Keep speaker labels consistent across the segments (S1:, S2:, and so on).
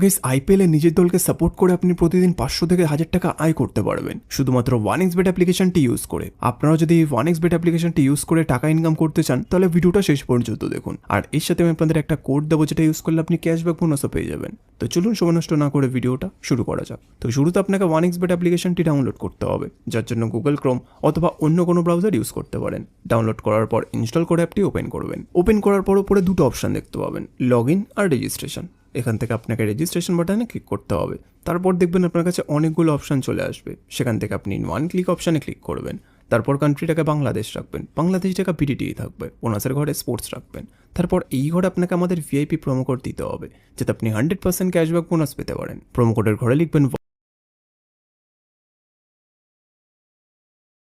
S1: Guys, আইপিএলে নিজের দলকে সাপোর্ট করে আপনি প্রতিদিন 500 থেকে 1000 টাকা আয় করতে পারবেন শুধুমাত্র 1xBet অ্যাপ্লিকেশনটি ইউজ করে। আপনারা যদি এই 1xBet অ্যাপ্লিকেশনটি ইউজ করে টাকা ইনকাম করতে চান তাহলে ভিডিওটা শেষ পর্যন্ত দেখুন। আর এর সাথে আমি আপনাদের একটা কোড দেবো যেটা ইউজ করলে আপনি ক্যাশব্যাক বোনাসও পেয়ে যাবেন। তো চলুন সময় নষ্ট না করে ভিডিওটা শুরু করা যাক। তো শুরুতে আপনাকে 1xBet অ্যাপ্লিকেশনটি ডাউনলোড করতে হবে, যার জন্য গুগল ক্রোম অথবা অন্য কোনো ব্রাউজার ইউজ করতে পারেন। ডাউনলোড করার পর ইনস্টল করে অ্যাপটি ওপেন করবেন। ওপেন করার পর উপরে দুটো অপশন দেখতে পাবেন, লগ ইন আর রেজিস্ট্রেশন। এখান থেকে আপনাকে রেজিস্ট্রেশন বাটনে ক্লিক করতে হবে। তারপর দেখবেন আপনার কাছে অনেকগুলো অপশান চলে আসবে। সেখান থেকে আপনি ওয়ান ক্লিক অপশানে ক্লিক করবেন। তারপর কান্ট্রিটাকে বাংলাদেশ রাখবেন, বাংলাদেশ টাকা পিডিটিই থাকবে। বোনাসের ঘরে স্পোর্টস রাখবেন। তারপর এই ঘরে আপনাকে আমাদের ভিআইপি প্রোমো কোড দিতে হবে, যাতে আপনি 100% ক্যাশব্যাক বোনাস পেতে পারেন। প্রোমো কোডের ঘরে লিখবেন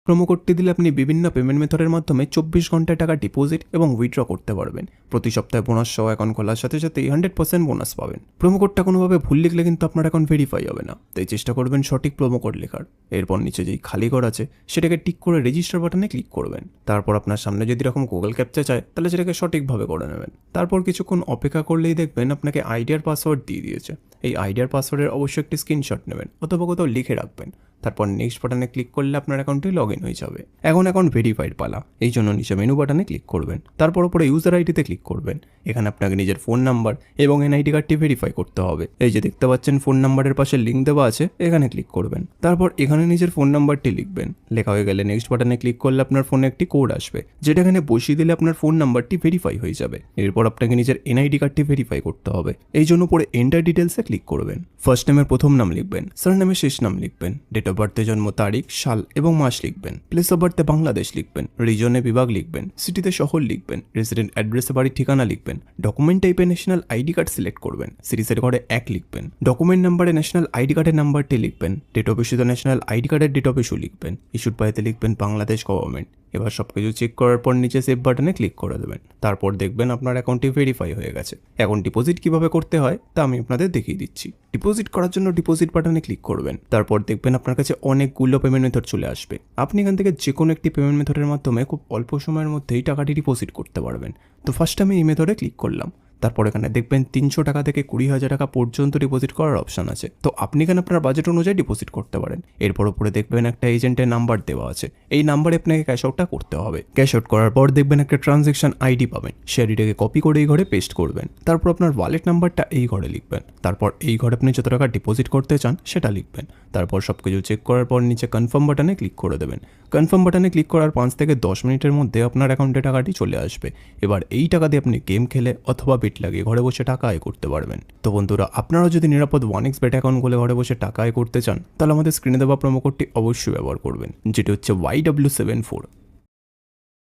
S1: প্রোমো কোডটি দিলে আপনি বিভিন্ন পেমেন্ট মেথডের মাধ্যমে 24 ঘন্টায় টাকা ডিপোজিট এবং উইথড্র করতে পারবেন। প্রতি সপ্তাহে বোনাস সহ অ্যাকাউন্ট খোলার সাথে সাথে 100% বোনাস পাবেন। প্রোমো কোডটা কোনোভাবে ভুল লিখলে কিন্তু আপনার অ্যাকাউন্ট ভেরিফাই হবে না, তাই চেষ্টা করবেন সঠিক প্রোমো কোড লেখার। এরপর নিচে যেই খালি ঘর আছে সেটাকে টিক করে রেজিস্টার বাটনে ক্লিক করবেন। তারপর আপনার সামনে যদি এরকম গুগল ক্যাপচা চায় তাহলে সেটাকে সঠিকভাবে করে নেবেন। তারপর কিছুক্ষণ অপেক্ষা করলেই দেখবেন আপনাকে আইডিয়ার পাসওয়ার্ড দিয়ে দিয়েছে। এই আইডিয়ার পাসওয়ার্ডের অবশ্যই একটি স্ক্রিনশট নেবেন অথবা কোথাও লিখে রাখবেন। তারপর নেক্সট বাটনে ক্লিক করলে আপনার অ্যাকাউন্টে লগ ইন হয়ে যাবে। এখন অ্যাকাউন্ট ভেরিফাইড পালা, এই জন্য নিচে মেনু বাটনে ক্লিক করবেন। তারপর উপরে ইউজার আইডিতে ক্লিক করবেন। এখানে আপনাকে নিজের ফোন নাম্বার এবং এনআইডি কার্ডটি ভেরিফাই করতে হবে। এই যে দেখতে পাচ্ছেন ফোন নাম্বারের পাশে লিঙ্ক দেওয়া আছে, এখানে ক্লিক করবেন। তারপর এখানে নিজের ফোন নাম্বারটি লিখবেন। লেখা হয়ে গেলে নেক্সট বাটনে ক্লিক করলে আপনার ফোনে একটি কোড আসবে, যেটা এখানে বসিয়ে দিলে আপনার ফোন নাম্বারটি ভেরিফাই হয়ে যাবে। এরপর আপনাকে নিজের এনআইডি কার্ডটি ভেরিফাই করতে হবে, এই জন্য পরে এন্টার ডিটেলসে ক্লিক করবেন। ফার্স্ট নেমের প্রথম নাম লিখবেন, সারনেমের শেষ নাম লিখবেন, ডেট অফ বার্থে জন্ম তারিখ, সাল এবং মাস লিখবেন, প্লেস অফ বার্থে বাংলাদেশ লিখবেন, রিজনে বিভাগ লিখবেন, সিটিতে শহর লিখবেন, রেসিডেন্ট অ্যাড্রেসে বাড়ির ঠিকানা লিখবেন, ডকুমেন্ট টাইপে ন্যাশনাল আইডি কার্ড সিলেক্ট করবেন, সিরিজের ঘরে 1 লিখবেন, ডকুমেন্ট নাম্বারে ন্যাশনাল আইডি কার্ডের নাম্বারটি লিখবেন, ডেট অফ ইস্যুতে ন্যাশনাল আইডি কার্ডের ডেট অফ ইস্যু লিখবেন, ইস্যুড বাইতে লিখবেন বাংলাদেশ গভর্নমেন্ট। এবার সবকিছু চেক করার পর নিচে সেভ বাটনে ক্লিক করে দেবেন। তারপর দেখবেন আপনার অ্যাকাউন্টটি ভেরিফাই হয়ে গেছে। এখন ডিপোজিট কিভাবে করতে হয় তা আমি আপনাদের দেখিয়ে দিচ্ছি। ডিপোজিট করার জন্য ডিপোজিট বাটনে ক্লিক করবেন। তারপর দেখবেন আপনার কাছে অনেকগুলো পেমেন্ট মেথড চলে আসবে। আপনি এখান থেকে যে কোনো একটি পেমেন্ট মেথডের মাধ্যমে খুব অল্প সময়ের মধ্যেই টাকাটি ডিপোজিট করতে পারবেন। তো ফার্স্ট আমি এই মেথডে ক্লিক করলাম। তারপর এখানে দেখবেন 300 টাকা থেকে 20,000 টাকা পর্যন্ত ডিপোজিট করার অপশন আছে। তো আপনি এখানে আপনার বাজেট অনুযায়ী ডিপোজিট করতে পারেন। এরপর উপরে দেখবেন একটা এজেন্টের নাম্বার দেওয়া আছে, এই নাম্বারে আপনাকে ক্যাশ আউটটা করতে হবে। ক্যাশ আউট করার পর দেখবেন একটা ট্রানজ্যাকশন আইডি পাবেন, সেই আইডিটাকে কপি করে এই ঘরে পেস্ট করবেন। তারপর আপনার ওয়ালেট নাম্বারটা এই ঘরে লিখবেন। তারপর এই ঘরে আপনি যত টাকা ডিপোজিট করতে চান সেটা লিখবেন। তারপর সবকিছু চেক করার পর নিচে কনফার্ম বাটনে ক্লিক করে দেবেন। কনফার্ম বাটনে ক্লিক করার 5 থেকে 10 মিনিটের মধ্যে আপনার অ্যাকাউন্টে টাকাটি চলে আসবে। এবার এই টাকা দিয়ে আপনি গেম খেলে অথবা বেট লাগিয়ে ঘরে বসে টাকা আয় করতে পারবেন। তো বন্ধুরা, আপনারাও যদি নিরাপদ 1xBet অ্যাকাউন্ট খুলে ঘরে বসে টাকা আয় করতে চান তাহলে আমাদের স্ক্রিনে দেওয়া প্রোমো কোডটি অবশ্যই ব্যবহার করবেন, যেটি হচ্ছে YW74।